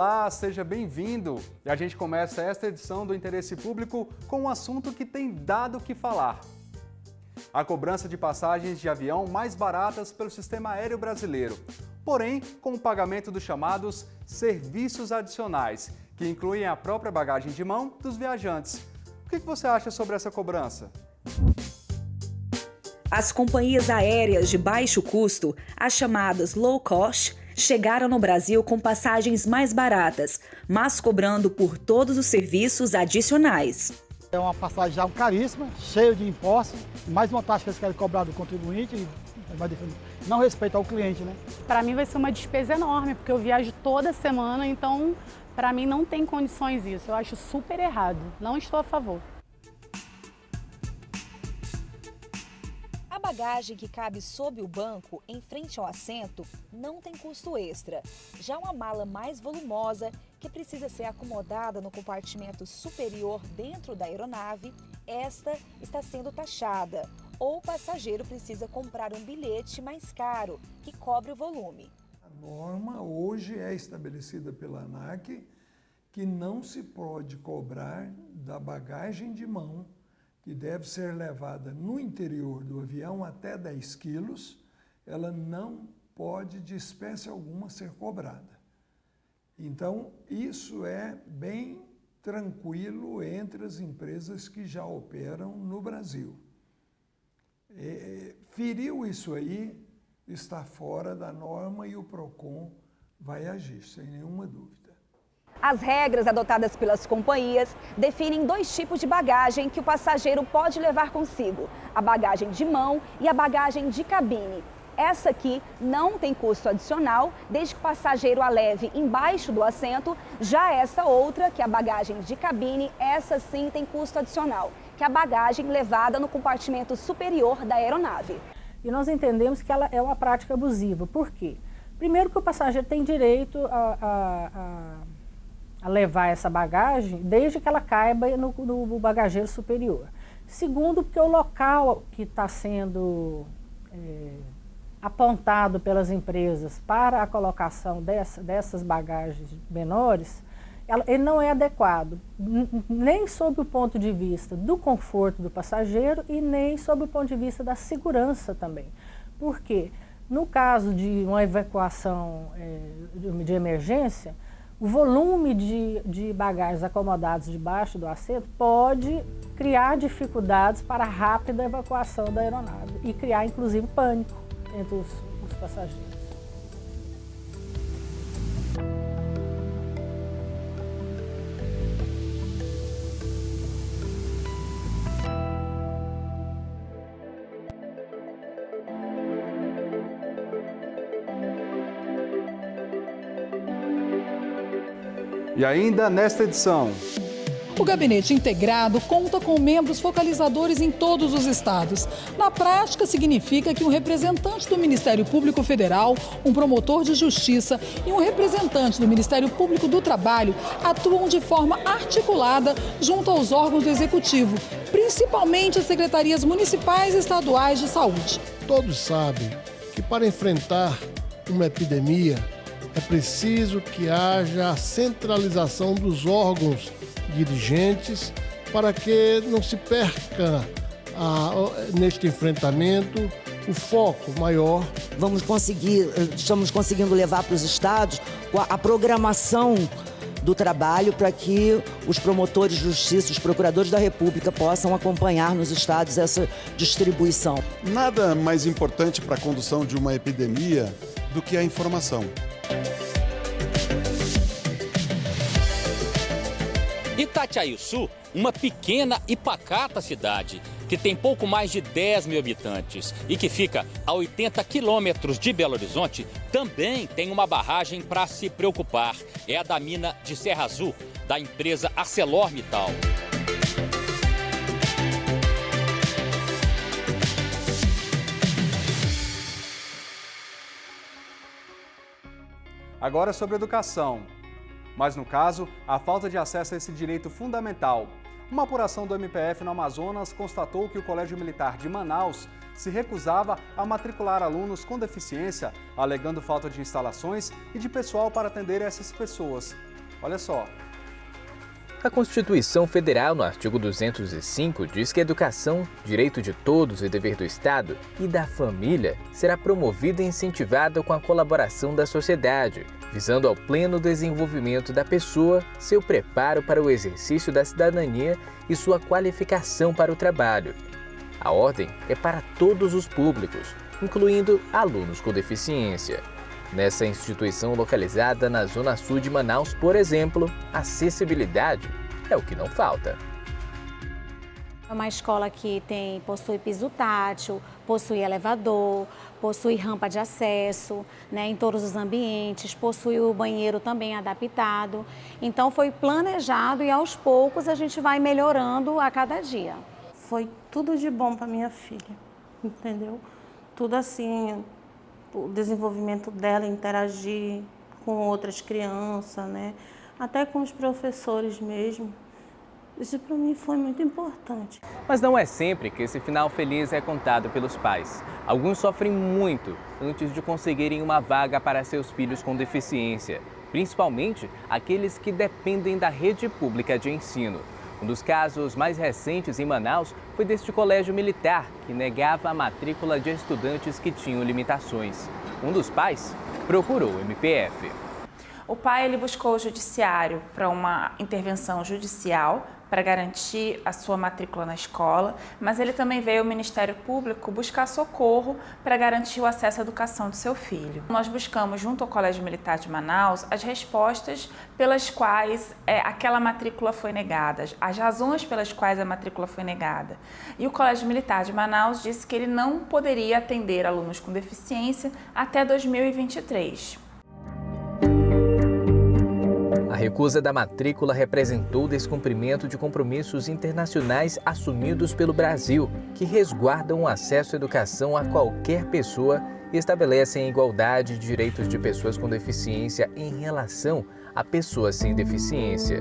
Olá, seja bem-vindo! E a gente começa esta edição do Interesse Público com um assunto que tem dado o que falar. A cobrança de passagens de avião mais baratas pelo sistema aéreo brasileiro, porém com o pagamento dos chamados serviços adicionais, que incluem a própria bagagem de mão dos viajantes. O que você acha sobre essa cobrança? As companhias aéreas de baixo custo, as chamadas low cost, chegaram no Brasil com passagens mais baratas, mas cobrando por todos os serviços adicionais. É uma passagem já caríssima, cheia de impostos, mais uma taxa que eles querem cobrar do contribuinte e não respeita ao cliente, né? Para mim vai ser uma despesa enorme, porque eu viajo toda semana, então para mim não tem condições isso. Eu acho super errado, não estou a favor. A bagagem que cabe sob o banco, em frente ao assento, não tem custo extra. Já uma mala mais volumosa, que precisa ser acomodada no compartimento superior dentro da aeronave, esta está sendo taxada. Ou o passageiro precisa comprar um bilhete mais caro, que cobre o volume. A norma hoje é estabelecida pela ANAC que não se pode cobrar da bagagem de mão, que deve ser levada no interior do avião até 10 quilos, ela não pode de espécie alguma ser cobrada. Então, isso é bem tranquilo entre as empresas que já operam no Brasil. Feriu isso aí, está fora da norma e o PROCON vai agir, sem nenhuma dúvida. As regras adotadas pelas companhias definem dois tipos de bagagem que o passageiro pode levar consigo: a bagagem de mão e a bagagem de cabine. Essa aqui não tem custo adicional, desde que o passageiro a leve embaixo do assento. Já essa outra, que é a bagagem de cabine, essa sim tem custo adicional, que é a bagagem levada no compartimento superior da aeronave. E nós entendemos que ela é uma prática abusiva. Por quê? Primeiro que o passageiro tem direito a levar essa bagagem desde que ela caiba no bagageiro superior. Segundo, porque o local que está sendo apontado pelas empresas para a colocação dessas bagagens menores, ele não é adequado, nem sob o ponto de vista do conforto do passageiro e nem sob o ponto de vista da segurança também. Por quê? No caso de uma evacuação de emergência, o volume de bagagens acomodados debaixo do assento pode criar dificuldades para a rápida evacuação da aeronave e criar, inclusive, pânico entre os passageiros. E ainda nesta edição... O Gabinete Integrado conta com membros focalizadores em todos os estados. Na prática, significa que um representante do Ministério Público Federal, um promotor de justiça e um representante do Ministério Público do Trabalho atuam de forma articulada junto aos órgãos do Executivo, principalmente as secretarias municipais e estaduais de saúde. Todos sabem que para enfrentar uma epidemia é preciso que haja a centralização dos órgãos dirigentes para que não se perca neste enfrentamento o foco maior. Estamos conseguindo levar para os estados a programação do trabalho para que os promotores de justiça, os procuradores da República possam acompanhar nos estados essa distribuição. Nada mais importante para a condução de uma epidemia do que a informação. Itatiaiuçu, uma pequena e pacata cidade que tem pouco mais de 10 mil habitantes e que fica a 80 quilômetros de Belo Horizonte, também tem uma barragem para se preocupar. É a da mina de Serra Azul, da empresa ArcelorMittal. Agora sobre educação. Mas no caso, a falta de acesso a esse direito fundamental. Uma apuração do MPF no Amazonas constatou que o Colégio Militar de Manaus se recusava a matricular alunos com deficiência, alegando falta de instalações e de pessoal para atender essas pessoas. Olha só. A Constituição Federal, no artigo 205, diz que a educação, direito de todos e dever do Estado e da família, será promovida e incentivada com a colaboração da sociedade, visando ao pleno desenvolvimento da pessoa, seu preparo para o exercício da cidadania e sua qualificação para o trabalho. A ordem é para todos os públicos, incluindo alunos com deficiência. Nessa instituição localizada na Zona Sul de Manaus, por exemplo, acessibilidade é o que não falta. É uma escola que possui piso tátil, possui elevador, possui rampa de acesso, né, em todos os ambientes, possui o banheiro também adaptado. Então foi planejado e aos poucos a gente vai melhorando a cada dia. Foi tudo de bom para minha filha, entendeu? Tudo assim, o desenvolvimento dela, interagir com outras crianças, né? Até com os professores mesmo. Isso para mim foi muito importante. Mas não é sempre que esse final feliz é contado pelos pais. Alguns sofrem muito antes de conseguirem uma vaga para seus filhos com deficiência, principalmente aqueles que dependem da rede pública de ensino. Um dos casos mais recentes em Manaus foi deste colégio militar, que negava a matrícula de estudantes que tinham limitações. Um dos pais procurou o MPF. O pai ele buscou o judiciário para uma intervenção judicial para garantir a sua matrícula na escola, mas ele também veio ao Ministério Público buscar socorro para garantir o acesso à educação do seu filho. Nós buscamos, junto ao Colégio Militar de Manaus, as respostas pelas quais aquela matrícula foi negada, as razões pelas quais a matrícula foi negada. E o Colégio Militar de Manaus disse que ele não poderia atender alunos com deficiência até 2023. A recusa da matrícula representou o descumprimento de compromissos internacionais assumidos pelo Brasil, que resguardam o acesso à educação a qualquer pessoa e estabelecem a igualdade de direitos de pessoas com deficiência em relação a pessoas sem deficiência.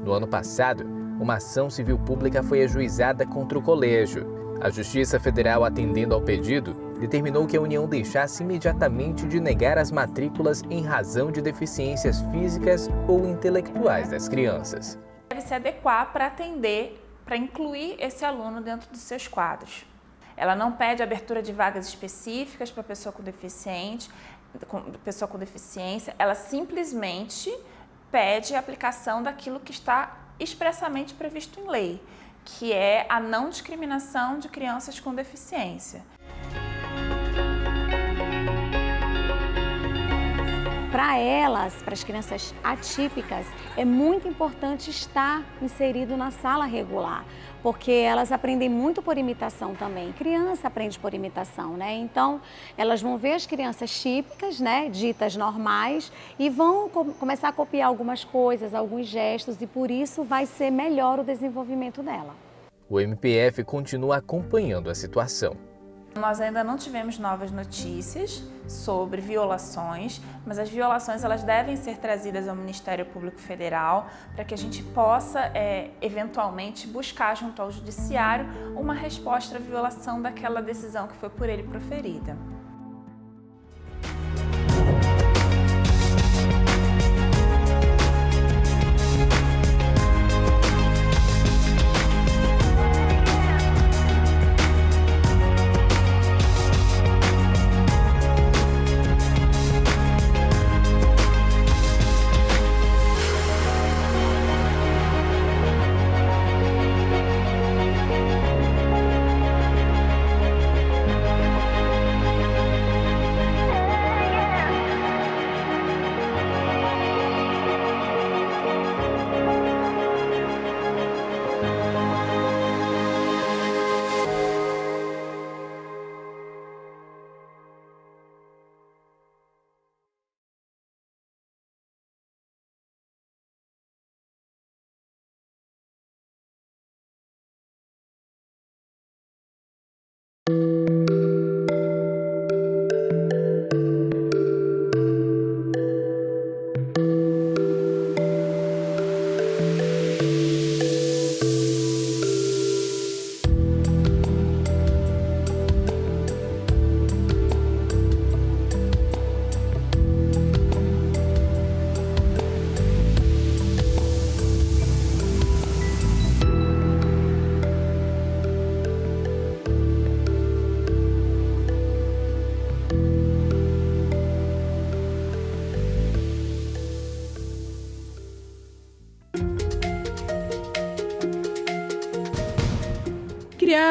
No ano passado, uma ação civil pública foi ajuizada contra o colégio. A Justiça Federal, atendendo ao pedido, determinou que a União deixasse imediatamente de negar as matrículas em razão de deficiências físicas ou intelectuais das crianças. Deve se adequar para atender, para incluir esse aluno dentro dos seus quadros. Ela não pede abertura de vagas específicas para pessoa com deficiência, ela simplesmente pede a aplicação daquilo que está expressamente previsto em lei, que é a não discriminação de crianças com deficiência. Para elas, para as crianças atípicas, é muito importante estar inserido na sala regular, porque elas aprendem muito por imitação também. Criança aprende por imitação, né? Então, elas vão ver as crianças típicas, né, ditas normais, e vão começar a copiar algumas coisas, alguns gestos, e por isso vai ser melhor o desenvolvimento dela. O MPF continua acompanhando a situação. Nós ainda não tivemos novas notícias sobre violações, mas as violações elas devem ser trazidas ao Ministério Público Federal para que a gente possa, eventualmente, buscar junto ao Judiciário uma resposta à violação daquela decisão que foi por ele proferida.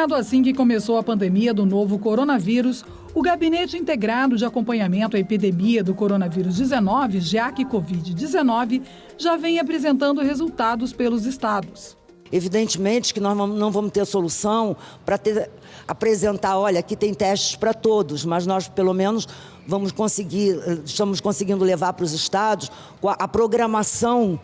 Sendo assim que começou a pandemia do novo coronavírus, o Gabinete Integrado de Acompanhamento à Epidemia do Coronavírus 19, GEAC Covid-19, já vem apresentando resultados pelos estados. Evidentemente que nós não vamos ter solução para apresentar, olha, aqui tem testes para todos, mas nós pelo menos estamos conseguindo levar para os estados a programação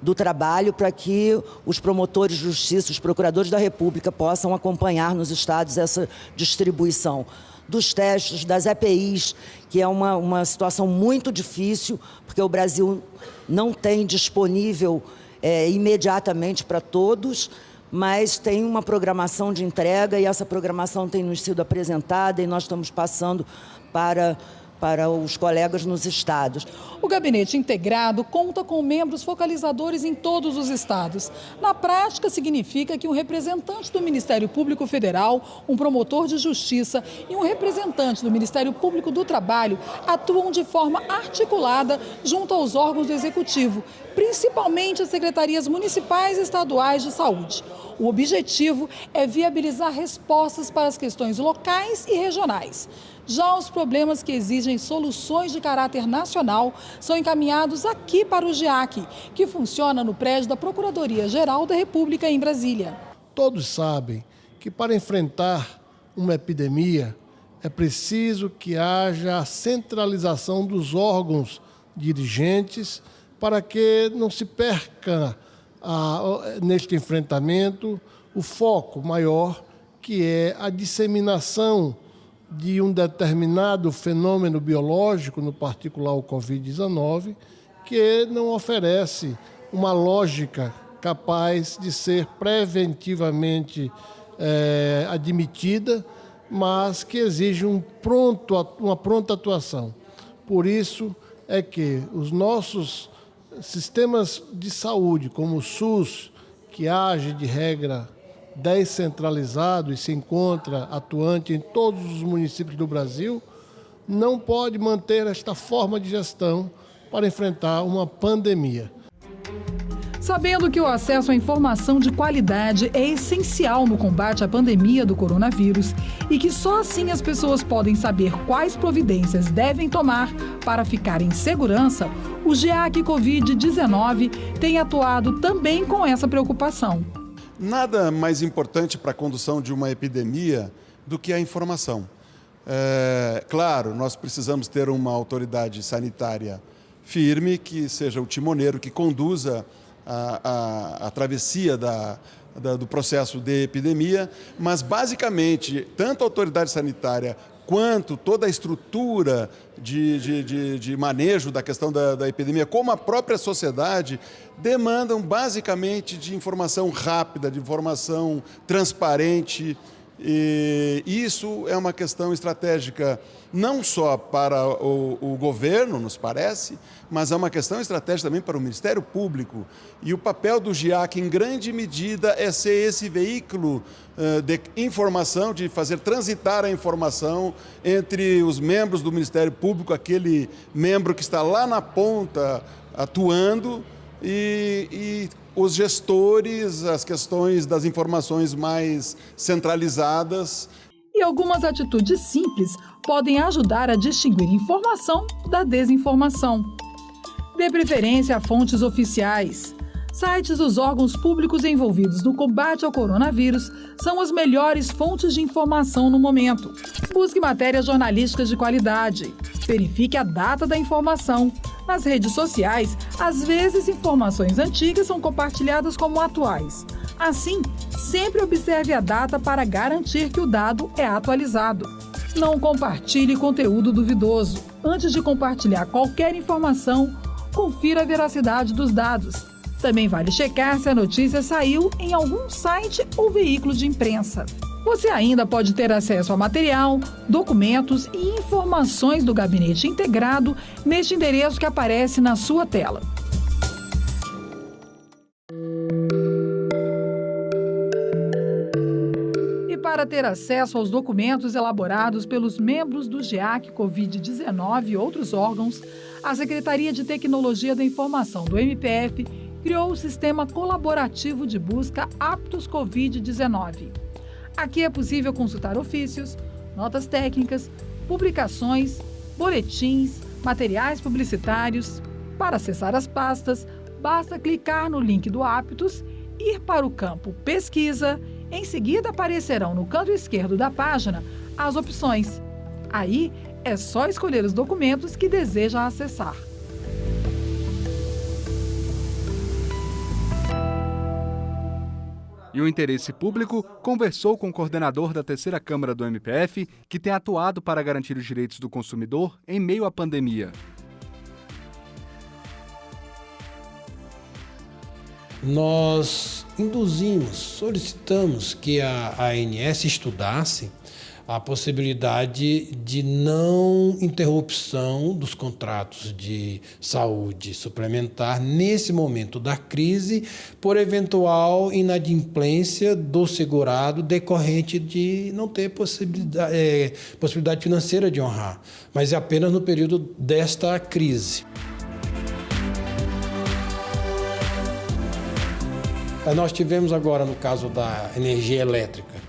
do trabalho para que os promotores de justiça, os procuradores da República possam acompanhar nos estados essa distribuição dos testes, das EPIs, que é uma situação muito difícil, porque o Brasil não tem disponível imediatamente para todos, mas tem uma programação de entrega e essa programação tem nos sido apresentada e nós estamos passando para os colegas nos estados. O Gabinete Integrado conta com membros focalizadores em todos os estados. Na prática, significa que um representante do Ministério Público Federal, um promotor de justiça e um representante do Ministério Público do Trabalho atuam de forma articulada junto aos órgãos do Executivo, principalmente as secretarias municipais e estaduais de saúde. O objetivo é viabilizar respostas para as questões locais e regionais. Já os problemas que exigem soluções de caráter nacional são encaminhados aqui para o GEAC, que funciona no prédio da Procuradoria-Geral da República em Brasília. Todos sabem que para enfrentar uma epidemia é preciso que haja a centralização dos órgãos dirigentes para que não se perca neste enfrentamento o foco maior, que é a disseminação de um determinado fenômeno biológico, no particular o Covid-19, que não oferece uma lógica capaz de ser preventivamente admitida, mas que exige uma pronta atuação. Por isso é que os nossos sistemas de saúde, como o SUS, que age de regra descentralizado e se encontra atuante em todos os municípios do Brasil, não pode manter esta forma de gestão para enfrentar uma pandemia. Sabendo que o acesso à informação de qualidade é essencial no combate à pandemia do coronavírus e que só assim as pessoas podem saber quais providências devem tomar para ficar em segurança, o GEAC Covid-19 tem atuado também com essa preocupação. Nada mais importante para a condução de uma epidemia do que a informação. Claro, nós precisamos ter uma autoridade sanitária firme, que seja o timoneiro, que conduza a travessia do processo de epidemia, mas basicamente, tanto a autoridade sanitária quanto toda a estrutura de manejo da questão da epidemia, como a própria sociedade, demandam basicamente de informação rápida, de informação transparente. E isso é uma questão estratégica não só para o governo, nos parece, mas é uma questão estratégica também para o Ministério Público. E o papel do GEAC, em grande medida, é ser esse veículo de informação, de fazer transitar a informação entre os membros do Ministério Público, aquele membro que está lá na ponta atuando, e os gestores, as questões das informações mais centralizadas. E algumas atitudes simples podem ajudar a distinguir informação da desinformação. Dê preferência a fontes oficiais. Sites dos órgãos públicos envolvidos no combate ao coronavírus são as melhores fontes de informação no momento. Busque matérias jornalísticas de qualidade. Verifique a data da informação. Nas redes sociais, às vezes informações antigas são compartilhadas como atuais. Assim, sempre observe a data para garantir que o dado é atualizado. Não compartilhe conteúdo duvidoso. Antes de compartilhar qualquer informação, confira a veracidade dos dados. Também vale checar se a notícia saiu em algum site ou veículo de imprensa. Você ainda pode ter acesso a material, documentos e informações do Gabinete Integrado neste endereço que aparece na sua tela. E para ter acesso aos documentos elaborados pelos membros do GEAC Covid-19 e outros órgãos, a Secretaria de Tecnologia da Informação do MPF criou o Sistema Colaborativo de Busca Aptos Covid-19. Aqui é possível consultar ofícios, notas técnicas, publicações, boletins, materiais publicitários. Para acessar as pastas, basta clicar no link do Aptos, ir para o campo Pesquisa. Em seguida aparecerão no canto esquerdo da página as opções. Aí é só escolher os documentos que deseja acessar. E o Interesse Público conversou com o coordenador da terceira Câmara do MPF, que tem atuado para garantir os direitos do consumidor em meio à pandemia. Nós induzimos, solicitamos que a ANS estudasse a possibilidade de não interrupção dos contratos de saúde suplementar nesse momento da crise por eventual inadimplência do segurado decorrente de não ter possibilidade financeira de honrar, mas é apenas no período desta crise. Nós tivemos agora, no caso da energia elétrica,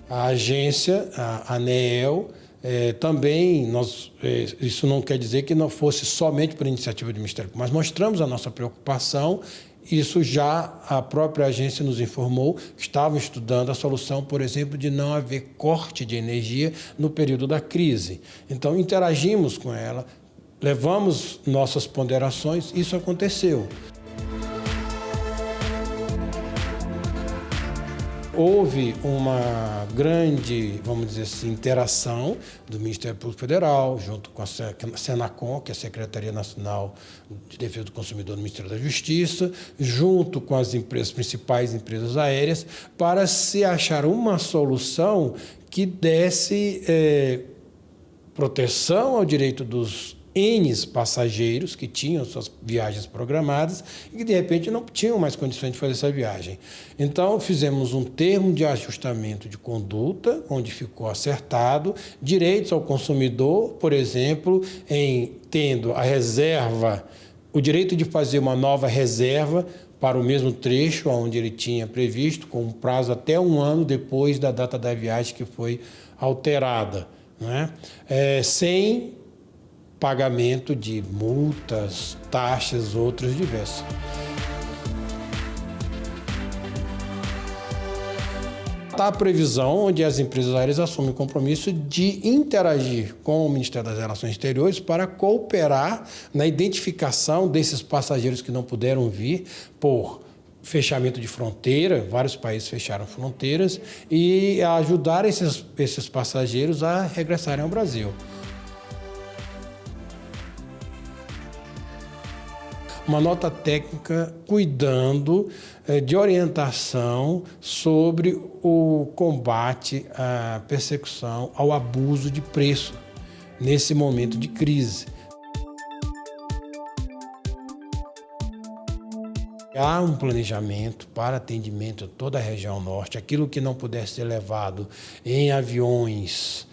a agência, a ANEEL, também, isso não quer dizer que não fosse somente por iniciativa do Ministério Público, mas mostramos a nossa preocupação. Isso já a própria agência nos informou que estavam estudando a solução, por exemplo, de não haver corte de energia no período da crise. Então, interagimos com ela, levamos nossas ponderações, isso aconteceu. Houve uma grande, vamos dizer assim, interação do Ministério Público Federal, junto com a Senacom, que é a Secretaria Nacional de Defesa do Consumidor do Ministério da Justiça, junto com as principais empresas aéreas, para se achar uma solução que desse proteção ao direito dos passageiros que tinham suas viagens programadas e que, de repente, não tinham mais condições de fazer essa viagem. Então, fizemos um termo de ajustamento de conduta, onde ficou acertado direitos ao consumidor, por exemplo, em tendo a reserva, o direito de fazer uma nova reserva para o mesmo trecho onde ele tinha previsto, com um prazo até 1 ano depois da data da viagem que foi alterada, né? Sem pagamento de multas, taxas, outros diversos. Está a previsão onde as empresas aéreas assumem o compromisso de interagir com o Ministério das Relações Exteriores para cooperar na identificação desses passageiros que não puderam vir por fechamento de fronteira, vários países fecharam fronteiras, e ajudar esses passageiros a regressarem ao Brasil. Uma nota técnica cuidando de orientação sobre o combate à persecução, ao abuso de preço nesse momento de crise. Há um planejamento para atendimento a toda a região norte, aquilo que não puder ser levado em aviões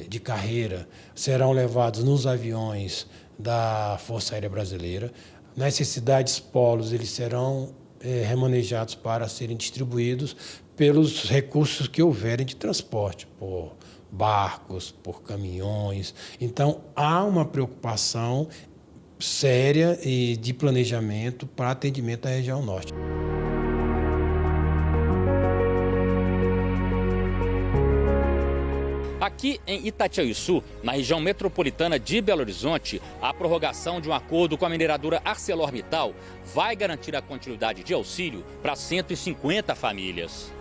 de carreira serão levados nos aviões da Força Aérea Brasileira. Nas cidades polos, eles serão remanejados para serem distribuídos pelos recursos que houverem de transporte, por barcos, por caminhões. Então, há uma preocupação séria e de planejamento para atendimento à região norte. Aqui em Itatiaia-Sul, na região metropolitana de Belo Horizonte, a prorrogação de um acordo com a mineradora ArcelorMittal vai garantir a continuidade de auxílio para 150 famílias.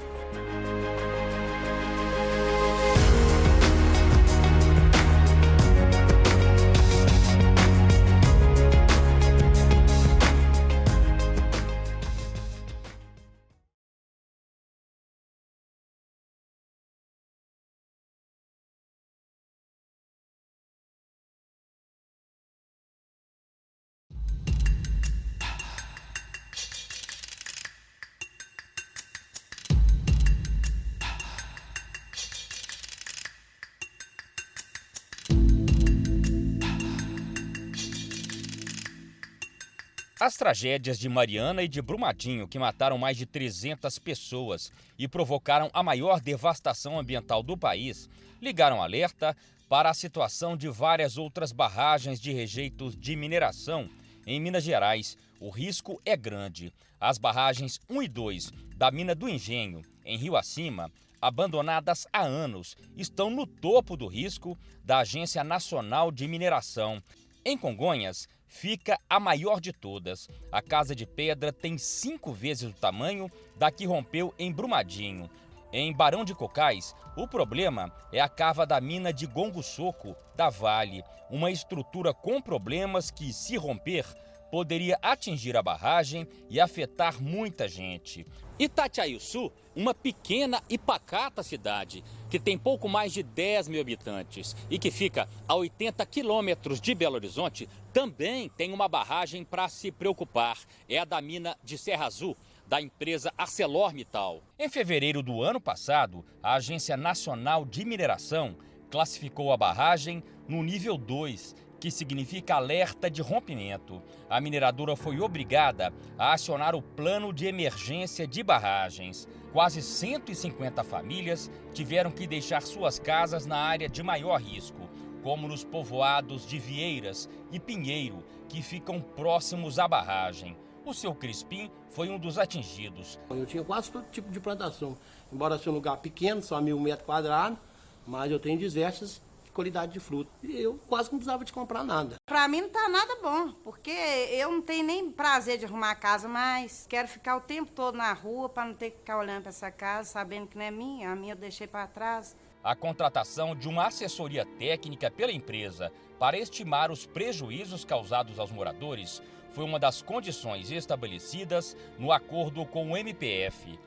As tragédias de Mariana e de Brumadinho, que mataram mais de 300 pessoas e provocaram a maior devastação ambiental do país, ligaram alerta para a situação de várias outras barragens de rejeitos de mineração em Minas Gerais. O risco é grande. As barragens 1 e 2 da mina do Engenho, em Rio Acima, abandonadas há anos, estão no topo do risco da Agência Nacional de Mineração. Em Congonhas, fica a maior de todas. A Casa de Pedra tem 5 vezes o tamanho da que rompeu em Brumadinho. Em Barão de Cocais, o problema é a cava da mina de Gongo Soco, da Vale, uma estrutura com problemas que, se romper, poderia atingir a barragem e afetar muita gente. Itatiaia-Sul, uma pequena e pacata cidade que tem pouco mais de 10 mil habitantes e que fica a 80 quilômetros de Belo Horizonte, também tem uma barragem para se preocupar. É a da mina de Serra Azul, da empresa ArcelorMittal. Em fevereiro do ano passado, a Agência Nacional de Mineração classificou a barragem no nível 2, que significa alerta de rompimento. A mineradora foi obrigada a acionar o plano de emergência de barragens. Quase 150 famílias tiveram que deixar suas casas na área de maior risco, como nos povoados de Vieiras e Pinheiro, que ficam próximos à barragem. O seu Crispim foi um dos atingidos. Eu tinha quase todo tipo de plantação, embora seja um lugar pequeno, só 1.000 metros quadrados, mas eu tenho diversas qualidade de fruta. E eu quase não precisava de comprar nada. Pra mim não tá nada bom, porque eu não tenho nem prazer de arrumar a casa, mas quero ficar o tempo todo na rua para não ter que ficar olhando para essa casa, sabendo que não é minha, a minha eu deixei para trás. A contratação de uma assessoria técnica pela empresa para estimar os prejuízos causados aos moradores foi uma das condições estabelecidas no acordo com o MPF.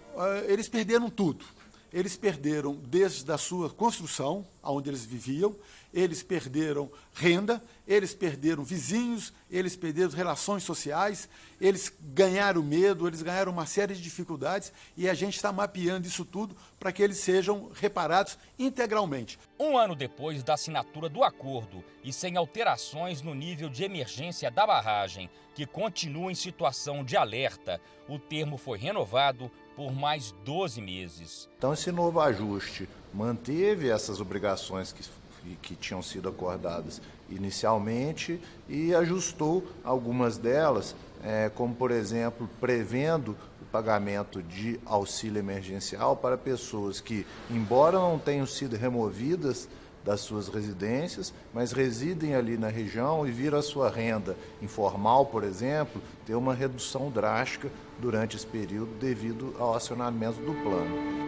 Eles perderam tudo. Eles perderam desde a sua construção, onde eles viviam, eles perderam renda, eles perderam vizinhos, eles perderam relações sociais, eles ganharam medo, eles ganharam uma série de dificuldades e a gente está mapeando isso tudo para que eles sejam reparados integralmente. Um ano depois da assinatura do acordo e sem alterações no nível de emergência da barragem, que continua em situação de alerta, o termo foi renovado por mais 12 meses. Então esse novo ajuste manteve essas obrigações que tinham sido acordadas inicialmente e ajustou algumas delas, como por exemplo, prevendo o pagamento de auxílio emergencial para pessoas que, embora não tenham sido removidas das suas residências, mas residem ali na região e viram a sua renda informal, por exemplo, ter uma redução drástica durante esse período devido ao acionamento do plano.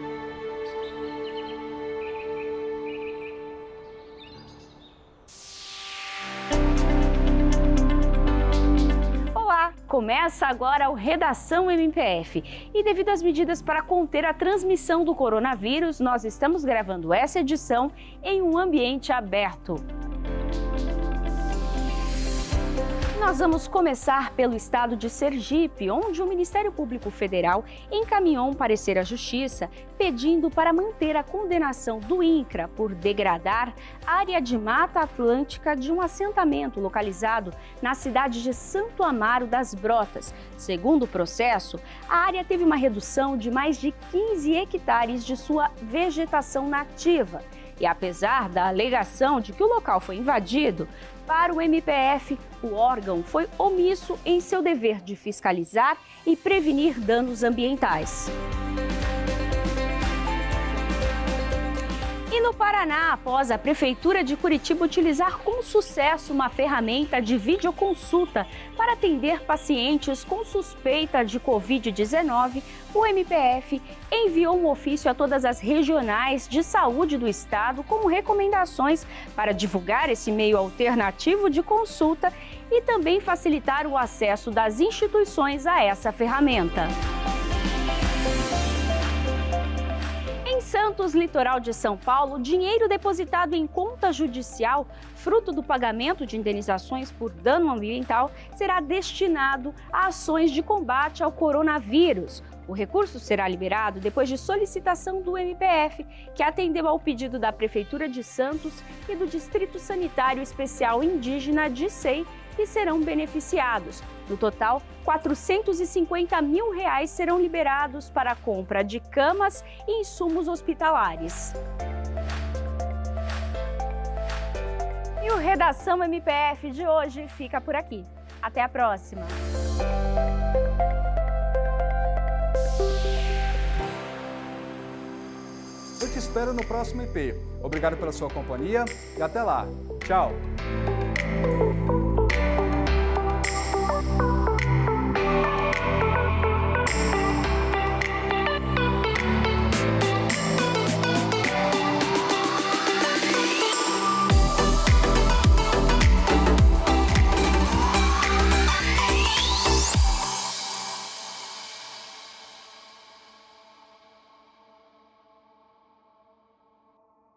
Começa agora o Redação MPF. E devido às medidas para conter a transmissão do coronavírus, nós estamos gravando essa edição em um ambiente aberto. Nós vamos começar pelo estado de Sergipe, onde o Ministério Público Federal encaminhou um parecer à Justiça pedindo para manter a condenação do INCRA por degradar área de Mata Atlântica de um assentamento localizado na cidade de Santo Amaro das Brotas. Segundo o processo, a área teve uma redução de mais de 15 hectares de sua vegetação nativa. E apesar da alegação de que o local foi invadido, para o MPF, o órgão foi omisso em seu dever de fiscalizar e prevenir danos ambientais. E no Paraná, após a Prefeitura de Curitiba utilizar com sucesso uma ferramenta de videoconsulta para atender pacientes com suspeita de Covid-19, o MPF enviou um ofício a todas as regionais de saúde do estado com recomendações para divulgar esse meio alternativo de consulta e também facilitar o acesso das instituições a essa ferramenta. Em Santos, litoral de São Paulo, dinheiro depositado em conta judicial, fruto do pagamento de indenizações por dano ambiental, será destinado a ações de combate ao coronavírus. O recurso será liberado depois de solicitação do MPF, que atendeu ao pedido da Prefeitura de Santos e do Distrito Sanitário Especial Indígena de SEI, que serão beneficiados. No total, R$450 mil serão liberados para a compra de camas e insumos hospitalares. E o Redação MPF de hoje fica por aqui. Até a próxima! Eu te espero no próximo IP. Obrigado pela sua companhia e até lá. Tchau!